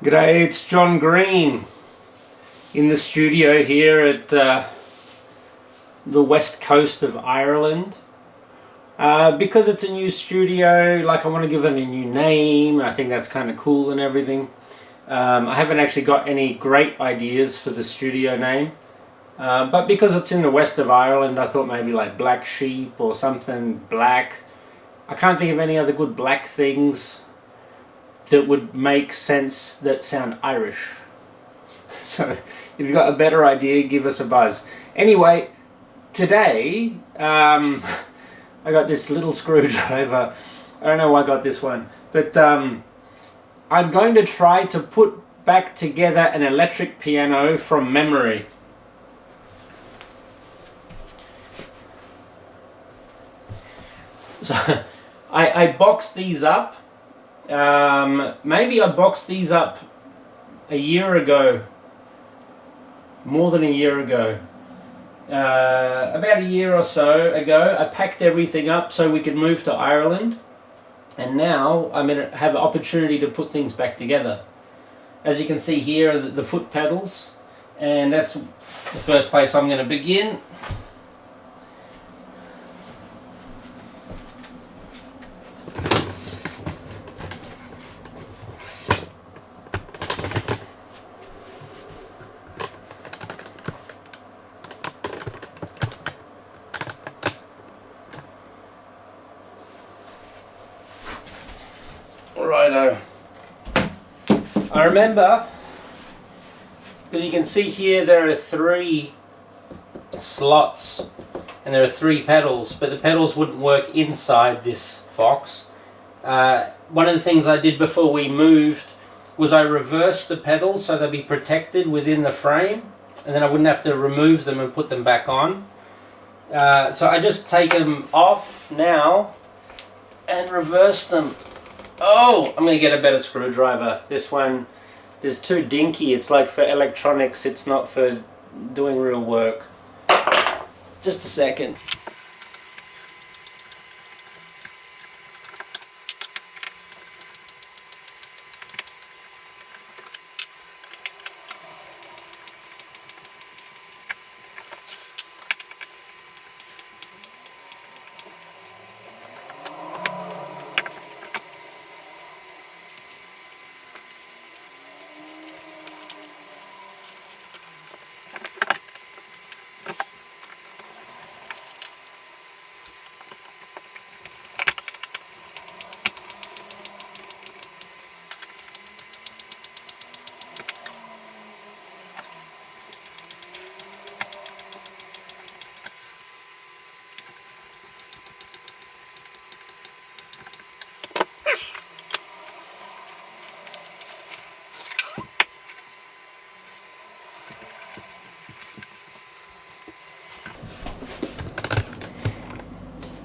G'day, it's John Green in the studio here at the west coast of Ireland. Because it's a new studio, I want to give it a new name. I think that's kind of cool and everything. I haven't actually got any great ideas for the studio name. But because it's in the west of Ireland, I thought maybe like Black Sheep or something black. I can't think of any other good black things that would make sense that sound Irish. So if you've got a better idea, give us a buzz. Anyway, today I got this little screwdriver. I don't know why I got this one, but I'm going to try to put back together an electric piano from memory. So I boxed these up. Maybe I boxed these up a year ago, more than a year ago, about a year or so ago. I packed everything up so we could move to Ireland, and now I'm going to have an opportunity to put things back together. As you can see here are the foot pedals, and that's the first place I'm going to begin. Righto. I remember, because you can see here there are 3 slots and there are 3 pedals, but the pedals wouldn't work inside this box. One of the things I did before we moved was I reversed the pedals so they'd be protected within the frame, and then I wouldn't have to remove them and put them back on. So I just take them off now and reverse them. Oh, I'm going to get a better screwdriver. This one is too dinky. It's like for electronics. It's not for doing real work. Just a second.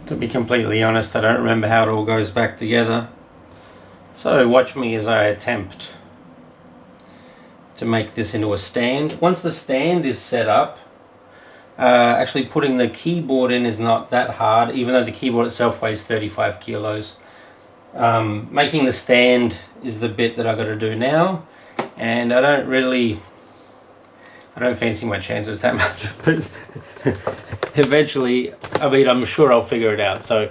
To be completely honest, I don't remember how it all goes back together. So watch me as I attempt to make this into a stand. Once the stand is set up, actually putting the keyboard in is not that hard, even though the keyboard itself weighs 35 kilos. Making the stand is the bit that I've got to do now, and I don't fancy my chances that much, but eventually, I'm sure I'll figure it out. So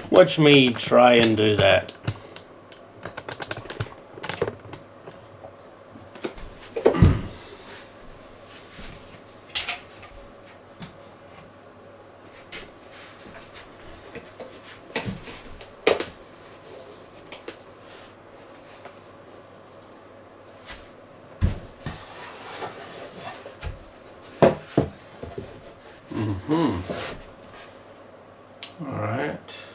watch me try and do that. Alright.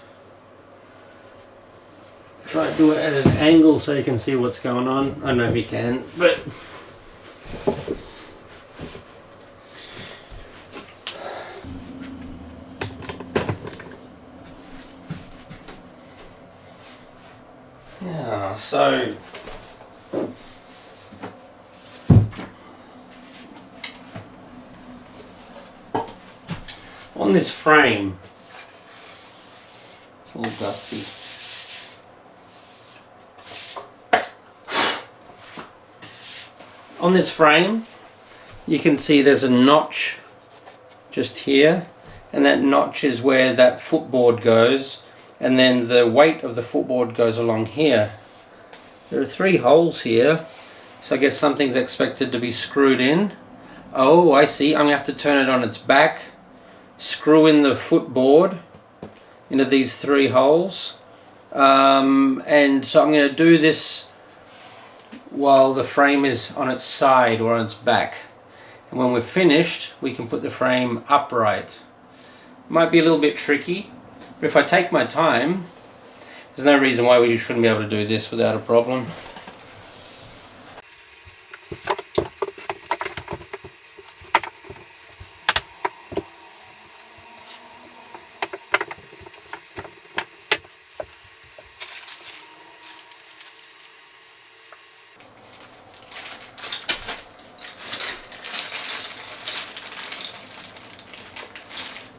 Try to do it at an angle so you can see what's going on. I don't know if you can, but yeah, so on this frame, it's a little dusty. On this frame you can see there's a notch just here, and that notch is where that footboard goes, and then the weight of the footboard goes along here. There are 3 holes here, so I guess something's expected to be screwed in. Oh, I see. I'm going to have to turn it on its back, screw in the footboard into these 3 holes, and so I'm going to do this while the frame is on its side or on its back. And when we're finished, we can put the frame upright. It might be a little bit tricky, but if I take my time, there's no reason why we shouldn't be able to do this without a problem.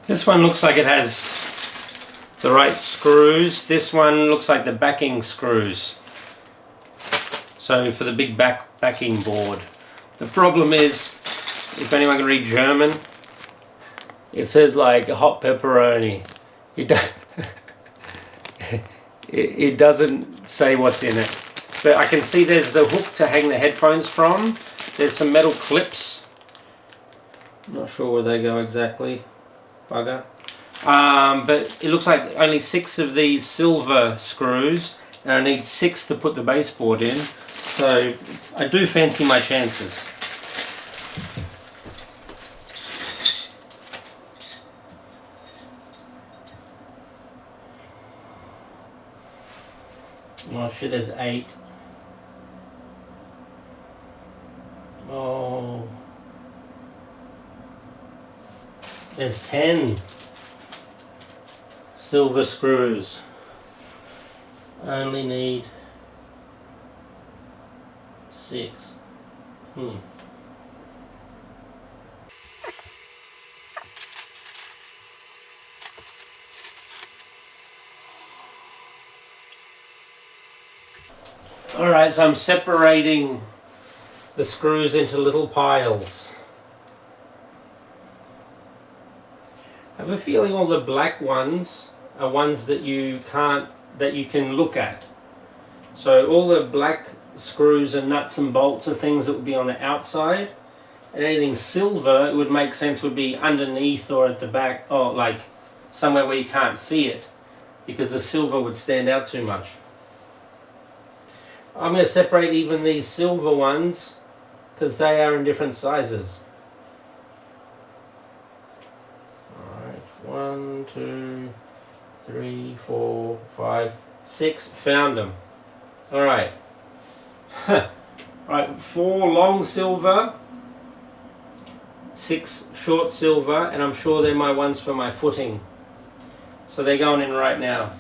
This one looks like it has the right screws. This one looks like the backing screws. So for the big backing board. The problem is, if anyone can read German, it says like hot pepperoni. It doesn't say what's in it. But I can see there's the hook to hang the headphones from. There's some metal clips. I'm not sure where they go exactly. Bugger. But it looks like only 6 of these silver screws, and I need 6 to put the baseboard in, so I do fancy my chances. Oh shit, there's 8. Oh. There's 10 silver screws. I only need 6. Alright, so I'm separating the screws into little piles. I have a feeling all the black ones are ones that you can look at. So all the black screws and nuts and bolts are things that would be on the outside, and anything silver, it would make sense, would be underneath or at the back, or like somewhere where you can't see it, because the silver would stand out too much. I'm going to separate even these silver ones because they are in different sizes. 1, 2, 3, 4, 5, 6. Found them. Alright. Alright, 4 long silver, 6 short silver, and I'm sure they're my ones for my footing. So they're going in right now.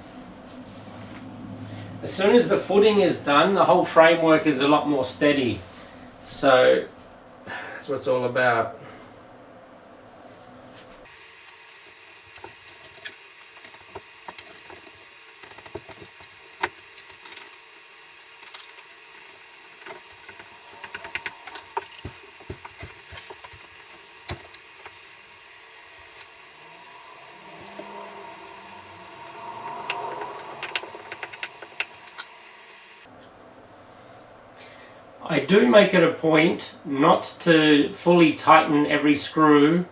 As soon as the footing is done, the whole framework is a lot more steady. So that's what it's all about. I do make it a point not to fully tighten every screw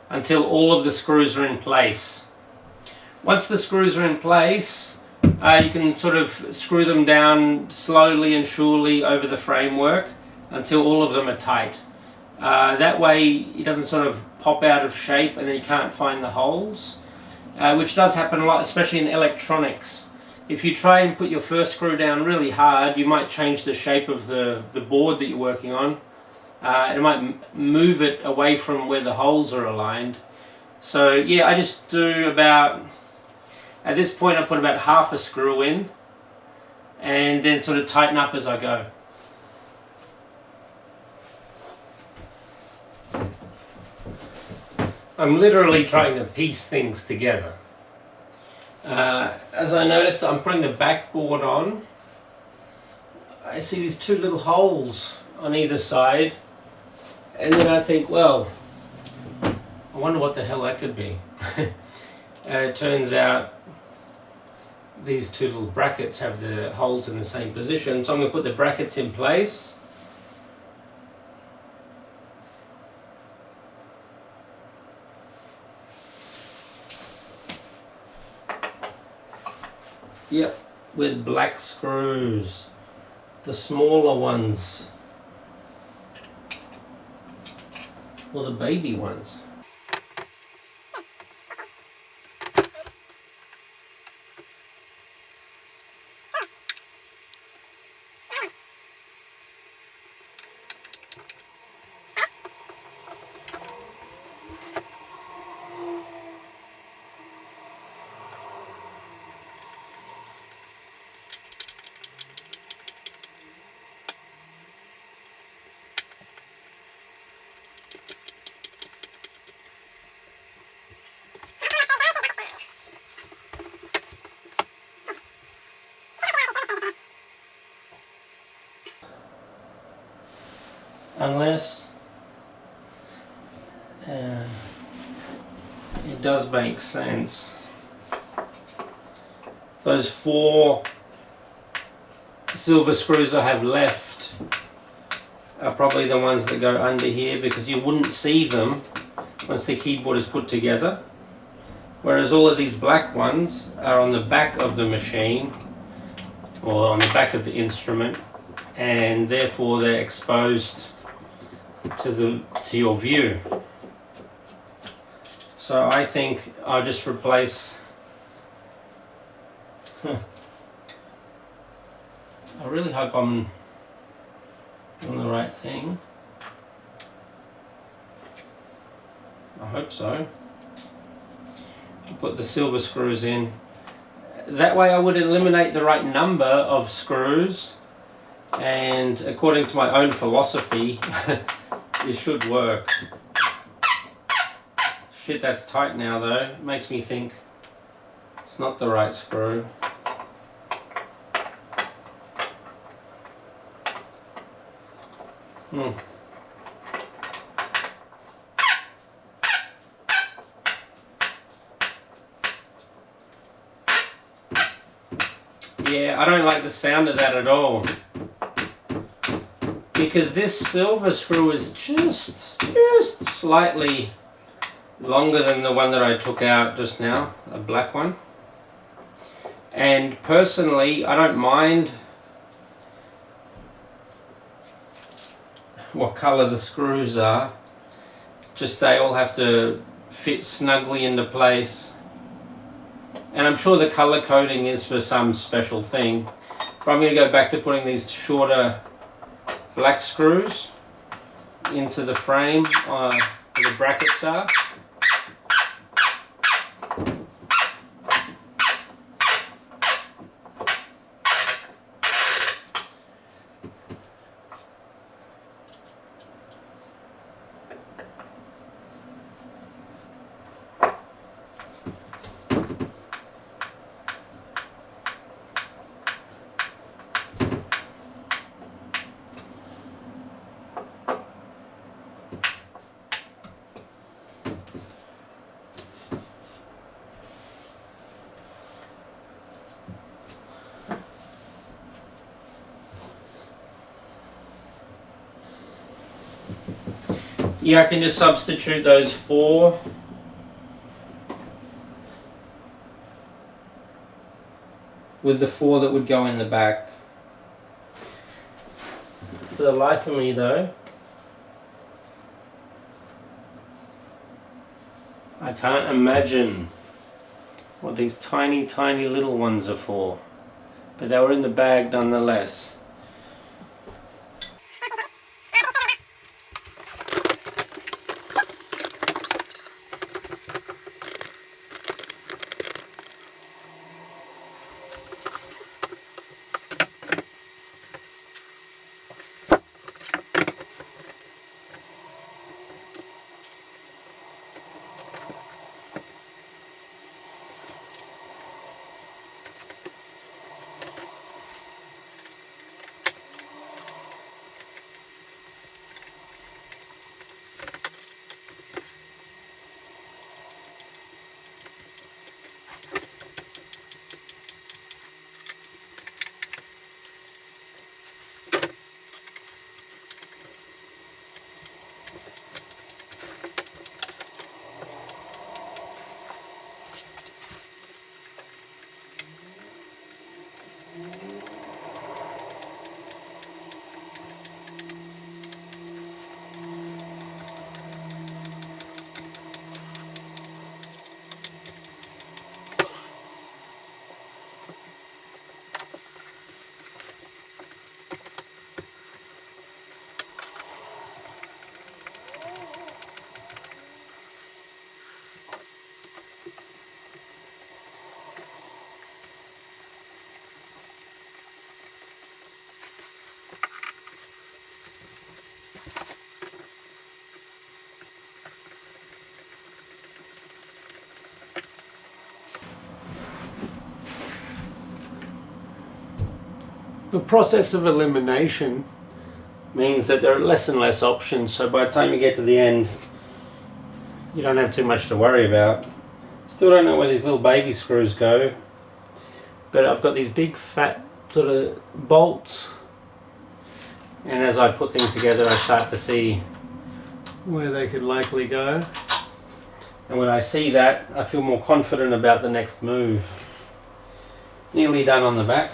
until all of the screws are in place. Once the screws are in place, you can sort of screw them down slowly and surely over the framework until all of them are tight. That way it doesn't sort of pop out of shape and then you can't find the holes, which does happen a lot, especially in electronics. If you try and put your first screw down really hard, you might change the shape of the board that you're working on. It might move it away from where the holes are aligned. So yeah, I just do about, at this point I put about half a screw in and then sort of tighten up as I go. I'm literally trying to piece things together. As I noticed, I'm putting the backboard on. I see these 2 little holes on either side, and then I think, well, I wonder what the hell that could be. It turns out these two little brackets have the holes in the same position, so I'm going to put the brackets in place. Yep, with black screws, the smaller ones, or the baby ones. Unless it does make sense. Those 4 silver screws I have left are probably the ones that go under here, because you wouldn't see them once the keyboard is put together. Whereas all of these black ones are on the back of the machine, or on the back of the instrument, and therefore they're exposed to your view. So I think I'll just replace. I really hope I'm doing the right thing. I hope so. Put the silver screws in. That way I would eliminate the right number of screws, and according to my own philosophy, it should work. Shit, that's tight now though. It makes me think it's not the right screw. Yeah, I don't like the sound of that at all, because this silver screw is just slightly longer than the one that I took out just now, a black one. And personally, I don't mind what colour the screws are, just they all have to fit snugly into place. And I'm sure the colour coding is for some special thing, but I'm going to go back to putting these shorter black screws into the frame where the brackets are. Yeah, I can just substitute those 4 with the 4 that would go in the back. For the life of me though, I can't imagine what these tiny little ones are for, but they were in the bag nonetheless. The process of elimination means that there are less and less options, so by the time you get to the end, you don't have too much to worry about. Still don't know where these little baby screws go, but I've got these big fat sort of bolts, and as I put things together I start to see where they could likely go, and when I see that I feel more confident about the next move. Nearly done on the back.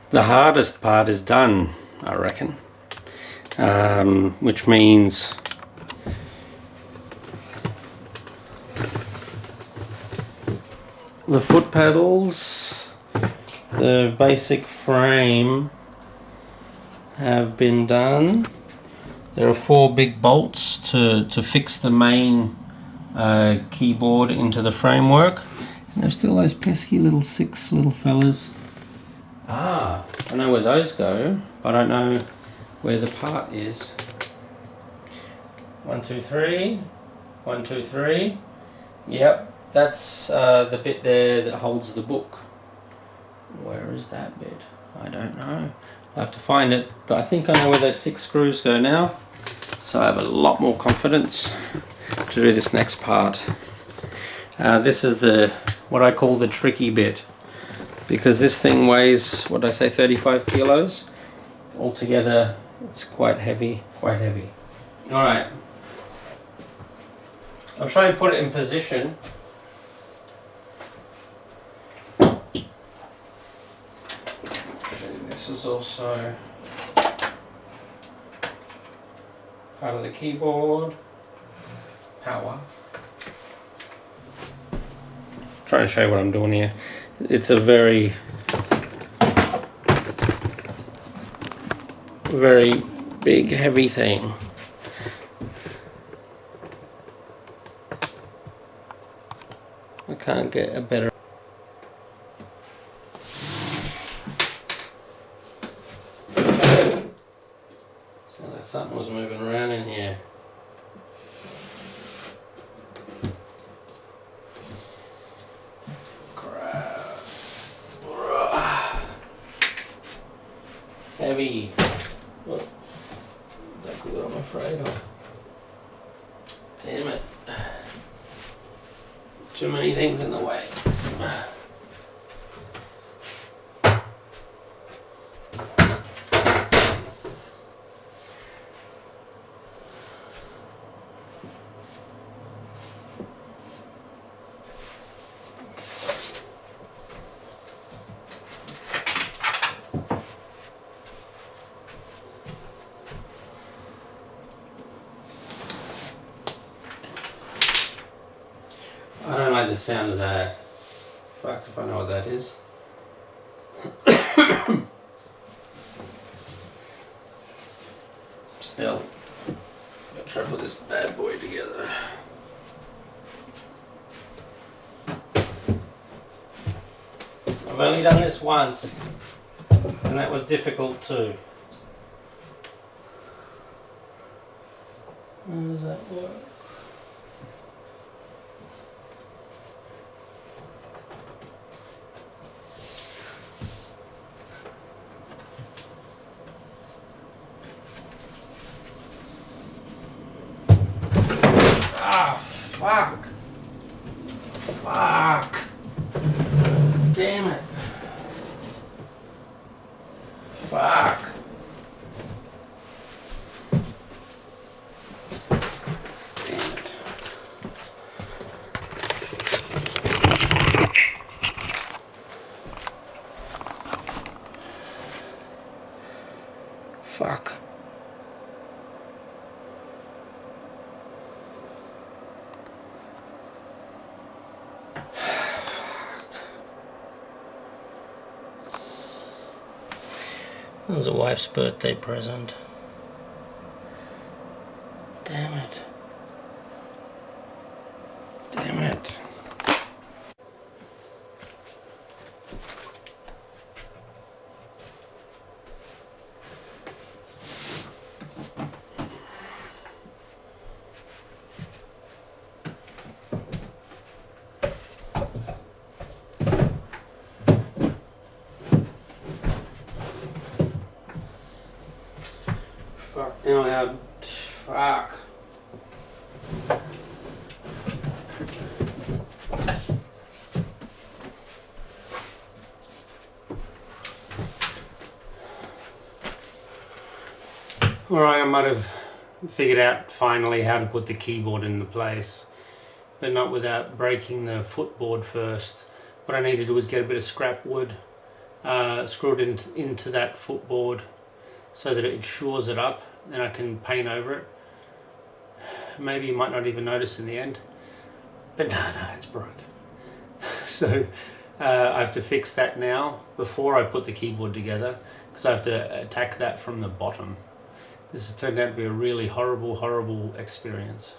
The hardest part is done, I reckon, which means the foot pedals, the basic frame have been done. There are 4 big bolts to fix the main keyboard into the framework, and there's still those pesky little 6 little fellas. Ah, I know where those go, but I don't know where the part is. 1, 2, 3. 1, 2, 3. Yep, that's the bit there that holds the book. Where is that bit? I don't know. I'll have to find it, but I think I know where those 6 screws go now. So I have a lot more confidence to do this next part. This is what I call the tricky bit, because this thing weighs, what did I say, 35 kilos? Altogether, it's quite heavy, Alright. I'll try and put it in position. And this is also part of the keyboard. Power. Trying to show you what I'm doing here. It's a very big, heavy thing. I can't get a better. Sounds like something was moving around in here. Heavy. Oh, exactly what I'm afraid of. Damn it. Too many things in the way. I don't like the sound of that. Fucked if I know what that is. Still, I'll try to put this bad boy together. I've only done this once, and that was difficult too. How does that work? Fuck. Fuck. Damn it. Fuck. was a wife's birthday present. Damn it. Damn it. Fuck, now I have... Fuck. Alright, I might have figured out finally how to put the keyboard into place, but not without breaking the footboard first. What I need to do is get a bit of scrap wood, screw it into that footboard so that it shores it up, then I can paint over it. Maybe you might not even notice in the end, but no, it's broken. So I have to fix that now before I put the keyboard together, because I have to attack that from the bottom. This has turned out to be a really horrible experience.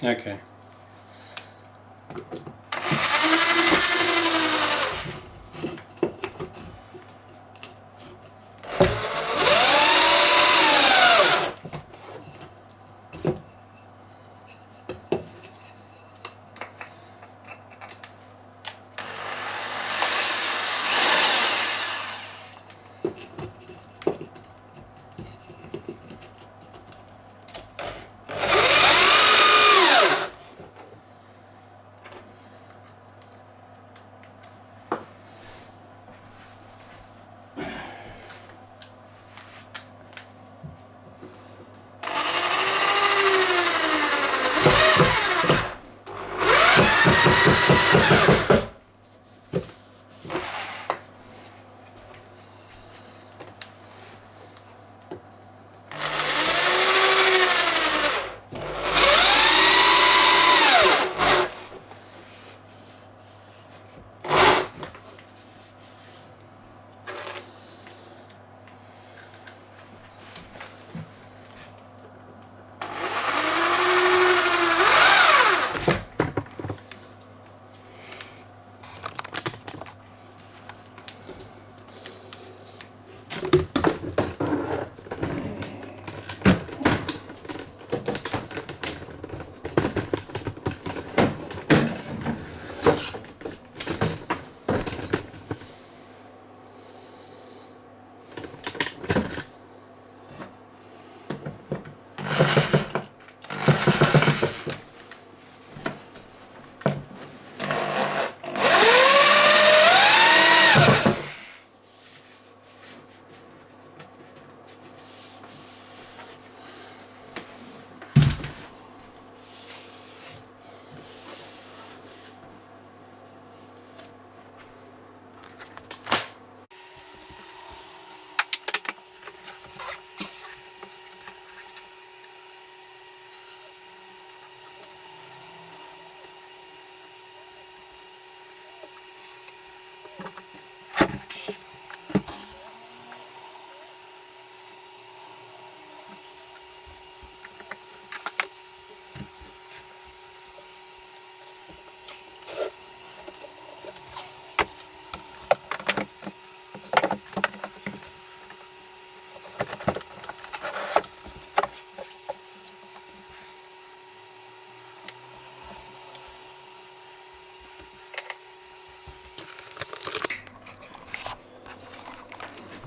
Okay.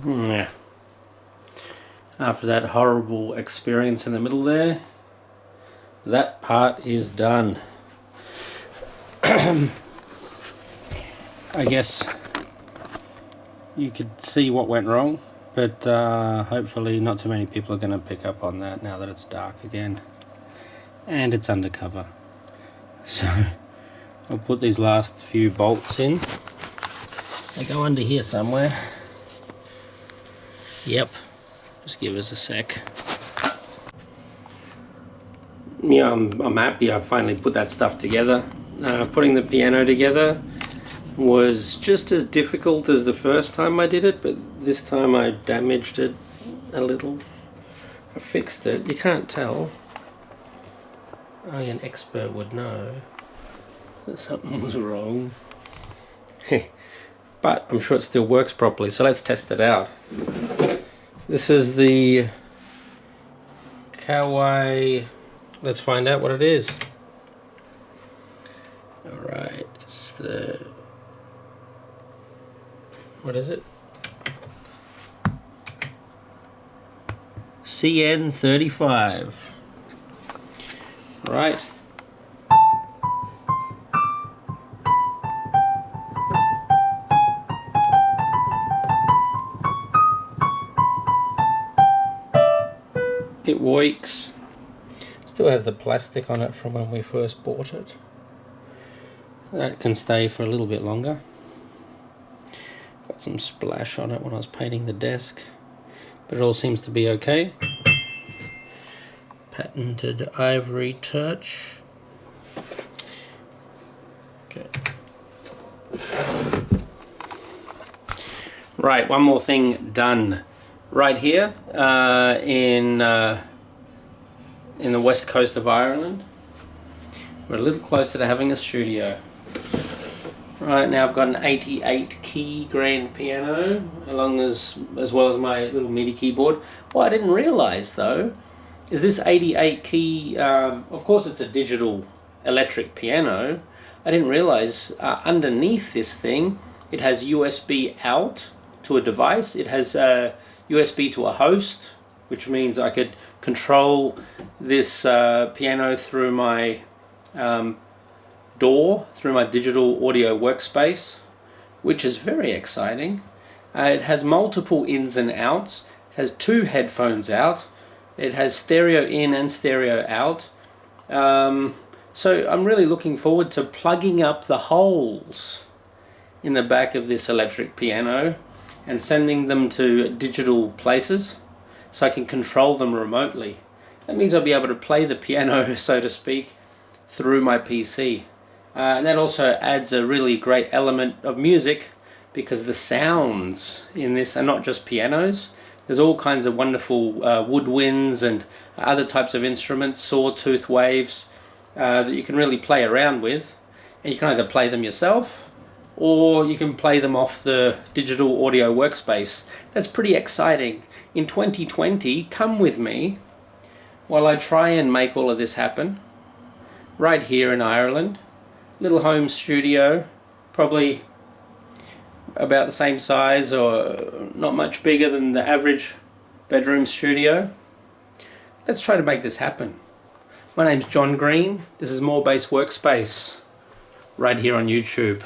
Yeah. After that horrible experience in the middle there, that part is done. I guess you could see what went wrong, but hopefully not too many people are going to pick up on that now that it's dark again and it's undercover. So I'll put these last few bolts in. They go under here somewhere. Yep, just give us a sec. Yeah, I'm happy I finally put that stuff together. Putting the piano together was just as difficult as the first time I did it, but this time I damaged it a little. I fixed it. You can't tell. Only an expert would know that something was wrong. But I'm sure it still works properly, so let's test it out. This is the Kawaii. Let's find out what it is. Alright, it's the... what is it? CN35. Right. It works. Still has the plastic on it from when we first bought it. That can stay for a little bit longer. Got some splash on it when I was painting the desk, but it all seems to be okay. Patented ivory touch. Okay. Right, one more thing done. Right here in the west coast of Ireland, we're a little closer to having a studio. Right now I've got an 88 key grand piano, as well as my little MIDI keyboard. What I didn't realise though is this 88 key. Of course, it's a digital electric piano. I didn't realise underneath this thing it has USB out to a device. It has USB to a host, which means I could control this piano through my DAW, through my digital audio workspace, which is very exciting. It has multiple ins and outs. It has 2 headphones out. It has stereo in and stereo out. So I'm really looking forward to plugging up the holes in the back of this electric piano and sending them to digital places so I can control them remotely. That means I'll be able to play the piano, so to speak, through my PC. And that also adds a really great element of music, because the sounds in this are not just pianos. There's all kinds of wonderful woodwinds and other types of instruments, sawtooth waves, that you can really play around with. And you can either play them yourself, or you can play them off the digital audio workspace. That's pretty exciting. In 2020, come with me while I try and make all of this happen. Right here in Ireland. Little home studio, probably about the same size or not much bigger than the average bedroom studio. let's try to make this happen. My name's John Green. This is More Base Workspace, right here on YouTube.